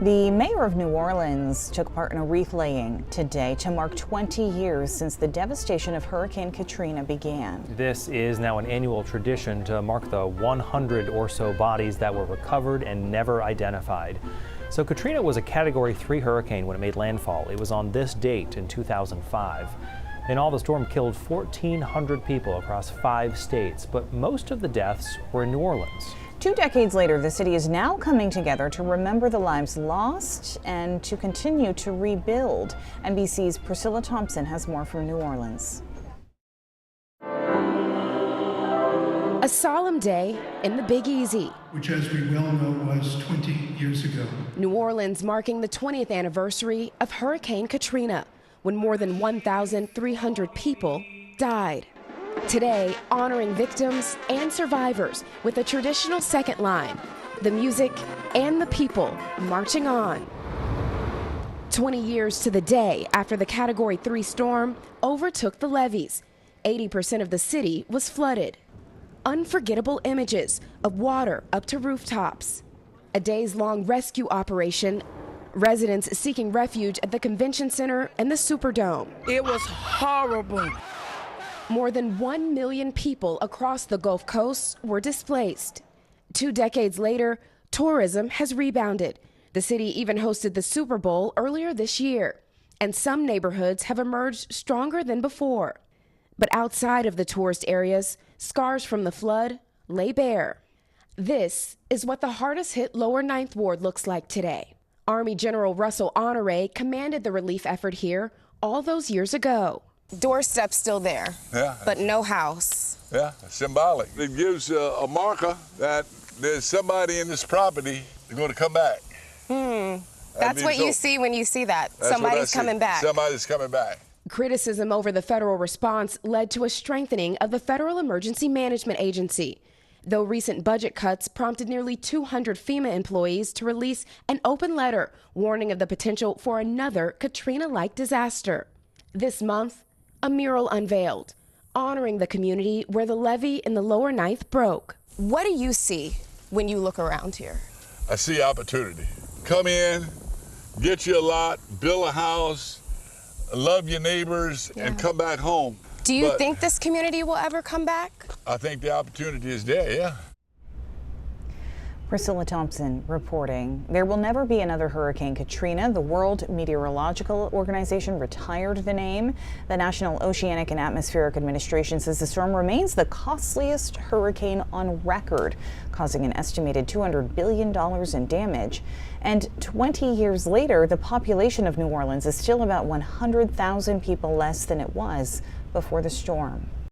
The mayor of New Orleans took part in a wreath-laying today to mark 20 years since the devastation of Hurricane Katrina began. This is now an annual tradition to mark the 100 or so bodies that were recovered and never identified. So Katrina was a Category 3 hurricane when it made landfall. It was on this date in 2005. In all, the storm killed 1,400 people across 5 states, but most of the deaths were in New Orleans. 2 decades later, the city is now coming together to remember the lives lost and to continue to rebuild. NBC's Priscilla Thompson has more from New Orleans. A solemn day in the Big Easy, which, as we well know, was 20 years ago. New Orleans marking the 20th anniversary of Hurricane Katrina, when more than 1,300 people died. Today, honoring victims and survivors with a traditional second line, the music and the people marching on. 20 years to the day after the Category 3 storm overtook the levees, 80% of the city was flooded. Unforgettable images of water up to rooftops. A days-long rescue operation, residents seeking refuge at the convention center and the Superdome. It was horrible. More than 1 million people across the Gulf Coast were displaced. 2 decades later, tourism has rebounded. The city even hosted the Super Bowl earlier this year, and some neighborhoods have emerged stronger than before. But outside of the tourist areas, scars from the flood lay bare. This is what the hardest hit Lower Ninth Ward looks like today. Army General Russell Honore commanded the relief effort here all those years ago. Doorstep still there, but no house. Yeah, symbolic. It gives a marker that there's somebody in this property that's going to come back. That's what you see when you see that. Somebody's coming back. Somebody's coming back. Criticism over the federal response led to a strengthening of the Federal Emergency Management Agency, though recent budget cuts prompted nearly 200 FEMA employees to release an open letter warning of the potential for another Katrina-like disaster. This month, a mural unveiled, honoring the community where the levee in the Lower Ninth broke. What do you see when you look around here? I see opportunity. Come in, get you a lot, build a house, love your neighbors, and come back home. Do you think this community will ever come back? I think the opportunity is there, yeah. Priscilla Thompson reporting. There will never be another Hurricane Katrina. The World Meteorological Organization retired the name. The National Oceanic and Atmospheric Administration says the storm remains the costliest hurricane on record, causing an estimated $200 billion in damage. And 20 years later, the population of New Orleans is still about 100,000 people less than it was before the storm.